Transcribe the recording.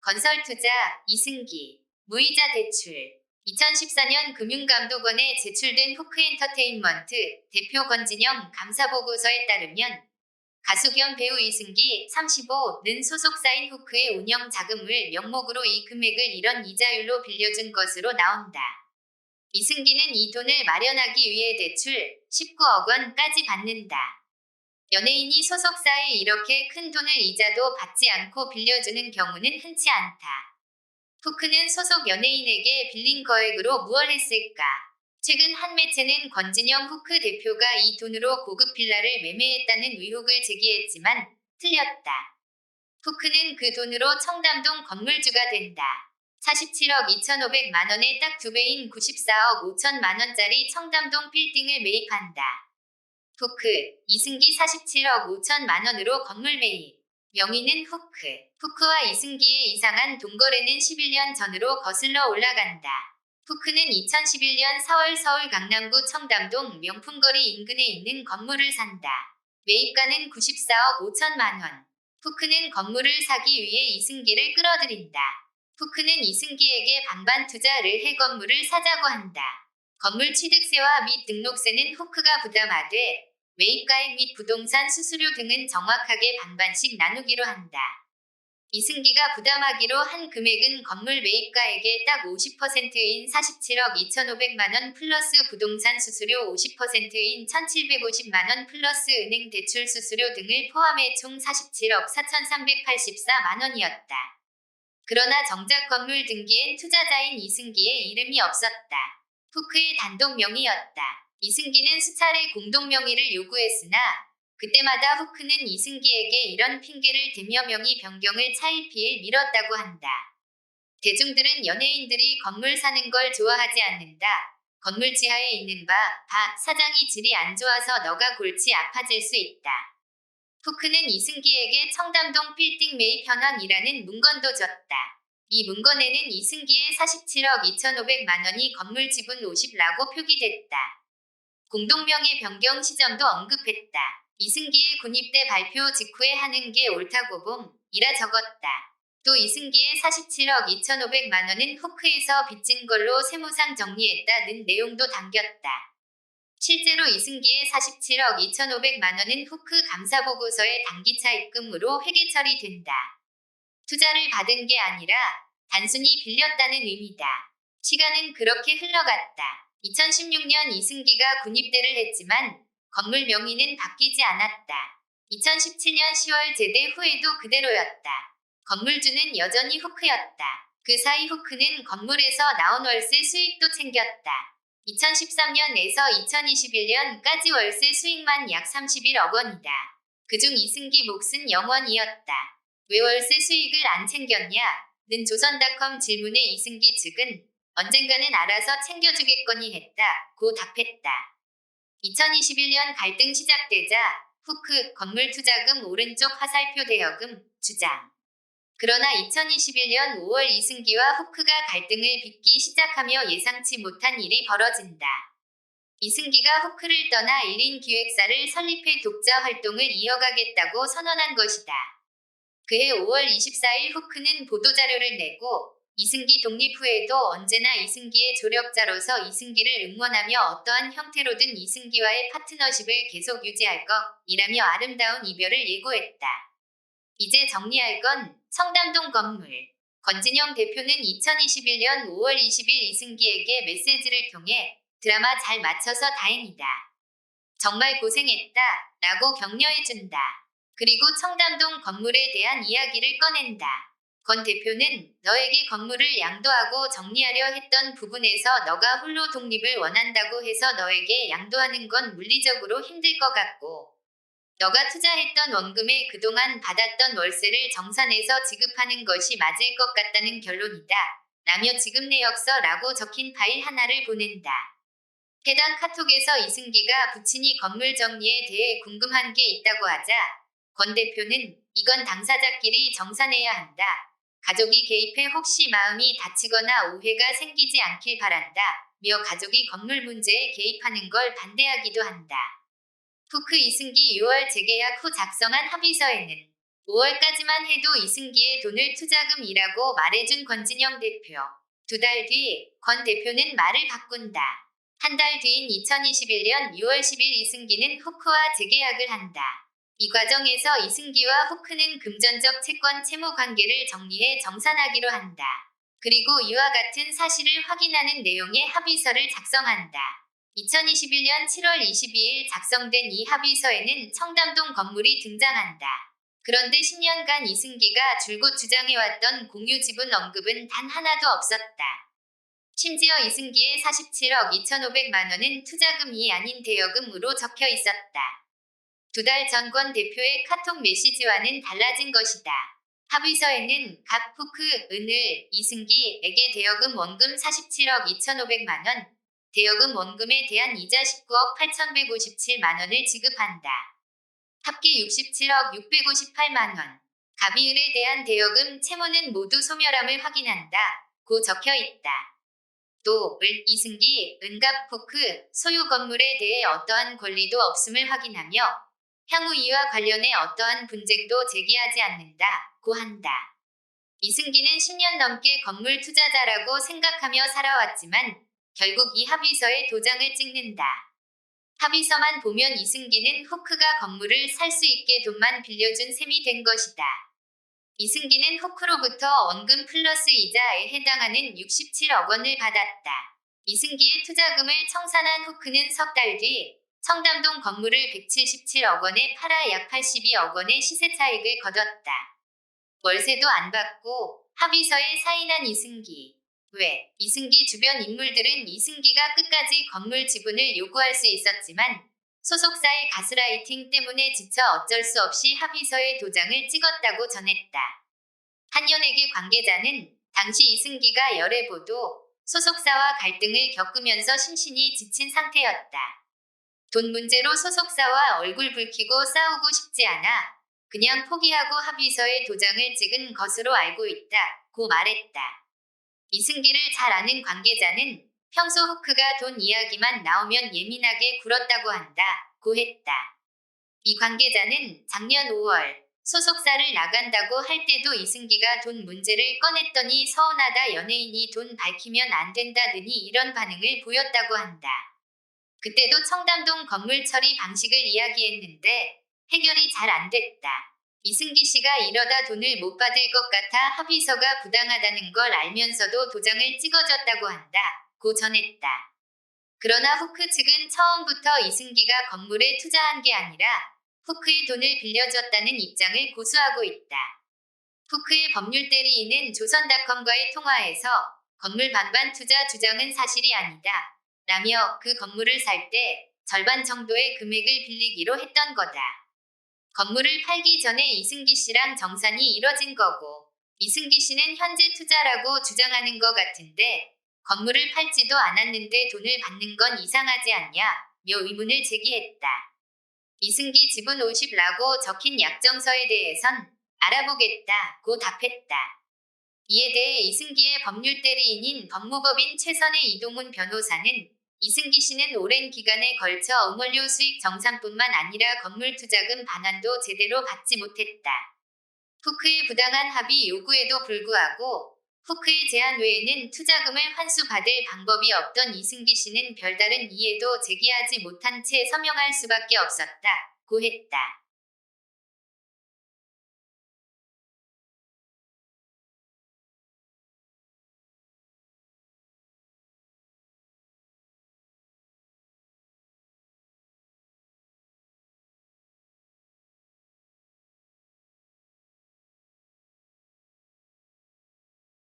건설투자, 이승기, 무이자 대출. 2014년 금융감독원에 제출된 후크엔터테인먼트 대표 권진영 감사보고서에 따르면 가수 겸 배우 이승기 35는 소속사인 후크의 운영 자금을 명목으로 이 금액을 이런 이자율로 빌려준 것으로 나온다. 이승기는 이 돈을 마련하기 위해 대출 19억 원까지 받는다. 연예인이 소속사에 이렇게 큰 돈을 이자도 받지 않고 빌려주는 경우는 흔치 않다. 후크는 소속 연예인에게 빌린 거액으로 무얼 했을까? 최근 한 매체는 권진영 후크 대표가 이 돈으로 고급 빌라를 매매했다는 의혹을 제기했지만 틀렸다. 후크는 그 돈으로 청담동 건물주가 된다. 47억 2,500만 원에 딱 2배인 94억 5천만 원짜리 청담동 빌딩을 매입한다. 후크, 이승기 47억 5천만 원으로 건물 매입. 명의는 후크. 후크와 이승기의 이상한 돈거래는 11년 전으로 거슬러 올라간다. 후크는 2011년 4월 서울 강남구 청담동 명품거리 인근에 있는 건물을 산다. 매입가는 94억 5천만 원. 후크는 건물을 사기 위해 이승기를 끌어들인다. 후크는 이승기에게 반반 투자를 해 건물을 사자고 한다. 건물 취득세와 및 등록세는 후크가 부담하되 매입가액 및 부동산 수수료 등은 정확하게 반반씩 나누기로 한다. 이승기가 부담하기로 한 금액은 건물 매입가액의 딱 50%인 47억 2,500만 원 플러스 부동산 수수료 50%인 1,750만 원 플러스 은행 대출 수수료 등을 포함해 총 47억 4,384만 원이었다. 그러나 정작 건물 등기엔 투자자인 이승기의 이름이 없었다. 후크의 단독 명의였다. 이승기는 수차례 공동 명의를 요구했으나 그때마다 후크는 이승기에게 이런 핑계를 대며 명의 변경을 차일피일 미뤘다고 한다. 대중들은 연예인들이 건물 사는 걸 좋아하지 않는다. 건물 지하에 있는 바 사장이 질이 안 좋아서 너가 골치 아파질 수 있다. 후크는 이승기에게 청담동 빌딩 매입 현황이라는 문건도 줬다. 이 문건에는 이승기의 47억 2,500만 원이 건물 지분 50라고 표기됐다. 공동명의 변경 시점도 언급했다. 이승기의 군입대 발표 직후에 하는 게 옳다고 봄이라 적었다. 또 이승기의 47억 2,500만 원은 후크에서 빚진 걸로 세무상 정리했다는 내용도 담겼다. 실제로 이승기의 47억 2,500만 원은 후크 감사보고서에 단기차 입금으로 회계 처리된다. 투자를 받은 게 아니라 단순히 빌렸다는 의미다. 시간은 그렇게 흘러갔다. 2016년 이승기가 군입대를 했지만 건물 명의는 바뀌지 않았다. 2017년 10월 제대 후에도 그대로였다. 건물주는 여전히 후크였다. 그 사이 후크는 건물에서 나온 월세 수익도 챙겼다. 2013년에서 2021년까지 월세 수익만 약 31억 원이다. 그중 이승기 몫은 0원이었다. 왜 월세 수익을 안 챙겼냐? 는 조선닷컴 질문에 이승기 측은 언젠가는 알아서 챙겨주겠거니 했다고 답했다. 2021년 갈등 시작되자 후크 건물 투자금 오른쪽 화살표 대여금 주장. 그러나 2021년 5월 이승기와 후크가 갈등을 빚기 시작하며 예상치 못한 일이 벌어진다. 이승기가 후크를 떠나 1인 기획사를 설립해 독자 활동을 이어가겠다고 선언한 것이다. 그해 5월 24일 후크는 보도자료를 내고 이승기 독립 후에도 언제나 이승기의 조력자로서 이승기를 응원하며 어떠한 형태로든 이승기와의 파트너십을 계속 유지할 것이라며 아름다운 이별을 예고했다. 이제 정리할 건 청담동 건물. 권진영 대표는 2021년 5월 20일 이승기에게 메시지를 통해 드라마 잘 맞춰서 다행이다. 정말 고생했다. 라고 격려해준다. 그리고 청담동 건물에 대한 이야기를 꺼낸다. 권 대표는 너에게 건물을 양도하고 정리하려 했던 부분에서 너가 홀로 독립을 원한다고 해서 너에게 양도하는 건 물리적으로 힘들 것 같고 너가 투자했던 원금에 그동안 받았던 월세를 정산해서 지급하는 것이 맞을 것 같다는 결론이다. 라며 지급 내역서라고 적힌 파일 하나를 보낸다. 해당 카톡에서 이승기가 부친이 건물 정리에 대해 궁금한 게 있다고 하자 권 대표는 이건 당사자끼리 정산해야 한다. 가족이 개입해 혹시 마음이 다치거나 오해가 생기지 않길 바란다. 며 가족이 건물 문제에 개입하는 걸 반대하기도 한다. 후크 이승기 6월 재계약 후 작성한 합의서에는 5월까지만 해도 이승기의 돈을 투자금이라고 말해준 권진영 대표. 2달 뒤 권 대표는 말을 바꾼다. 한 달 뒤인 2021년 6월 10일 이승기는 후크와 재계약을 한다. 이 과정에서 이승기와 후크는 금전적 채권 채무 관계를 정리해 정산하기로 한다. 그리고 이와 같은 사실을 확인하는 내용의 합의서를 작성한다. 2021년 7월 22일 작성된 이 합의서에는 청담동 건물이 등장한다. 그런데 10년간 이승기가 줄곧 주장해왔던 공유 지분 언급은 단 하나도 없었다. 심지어 이승기의 47억 2,500만 원은 투자금이 아닌 대여금으로 적혀 있었다. 2달 전 권 대표의 카톡 메시지와는 달라진 것이다. 합의서에는 각 후크, 은을, 이승기에게 대여금 원금 47억 2,500만 원, 대여금 원금에 대한 이자 19억 8,157만 원을 지급한다. 합계 67억 658만 원. 갑이을에 대한 대여금 채무는 모두 소멸함을 확인한다. 고 적혀 있다. 또 을, 이승기, 은갑, 후크, 소유 건물에 대해 어떠한 권리도 없음을 확인하며 향후 이와 관련해 어떠한 분쟁도 제기하지 않는다. 고 한다. 이승기는 10년 넘게 건물 투자자라고 생각하며 살아왔지만 결국 이 합의서에 도장을 찍는다. 합의서만 보면 이승기는 후크가 건물을 살 수 있게 돈만 빌려준 셈이 된 것이다. 이승기는 후크로부터 원금 플러스 이자에 해당하는 67억 원을 받았다. 이승기의 투자금을 청산한 후크는 석 달 뒤 청담동 건물을 177억 원에 팔아 약 82억 원의 시세 차익을 거뒀다. 월세도 안 받고 합의서에 사인한 이승기. 왜? 이승기 주변 인물들은 이승기가 끝까지 건물 지분을 요구할 수 있었지만 소속사의 가스라이팅 때문에 지쳐 어쩔 수 없이 합의서에 도장을 찍었다고 전했다. 한 연예계 관계자는 당시 이승기가 열애보도 소속사와 갈등을 겪으면서 심신이 지친 상태였다. 돈 문제로 소속사와 얼굴 붉히고 싸우고 싶지 않아 그냥 포기하고 합의서에 도장을 찍은 것으로 알고 있다. 고 말했다. 이승기를 잘 아는 관계자는 평소 후크가 돈 이야기만 나오면 예민하게 굴었다고 한다. 고 했다. 이 관계자는 작년 5월 소속사를 나간다고 할 때도 이승기가 돈 문제를 꺼냈더니 서운하다 연예인이 돈 밝히면 안 된다느니 이런 반응을 보였다고 한다. 그때도 청담동 건물 처리 방식을 이야기했는데 해결이 잘 안 됐다. 이승기 씨가 이러다 돈을 못 받을 것 같아 합의서가 부당하다는 걸 알면서도 도장을 찍어줬다고 한다. 고 전했다. 그러나 후크 측은 처음부터 이승기가 건물에 투자한 게 아니라 후크의 돈을 빌려줬다는 입장을 고수하고 있다. 후크의 법률 대리인은 조선닷컴과의 통화에서 건물 반반 투자 주장은 사실이 아니다. 라며 그 건물을 살 때 절반 정도의 금액을 빌리기로 했던 거다. 건물을 팔기 전에 이승기 씨랑 정산이 이뤄진 거고 이승기 씨는 현재 투자라고 주장하는 것 같은데 건물을 팔지도 않았는데 돈을 받는 건 이상하지 않냐 며 의문을 제기했다. 이승기 지분 50라고 적힌 약정서에 대해선 알아보겠다 고 답했다. 이에 대해 이승기의 법률 대리인인 법무법인 최선의 이동훈 변호사는 이승기 씨는 오랜 기간에 걸쳐 응원료 수익 정산뿐만 아니라 건물 투자금 반환도 제대로 받지 못했다. 후크의 부당한 합의 요구에도 불구하고 후크의 제안 외에는 투자금을 환수받을 방법이 없던 이승기 씨는 별다른 이해도 제기하지 못한 채 서명할 수밖에 없었다. 고 했다.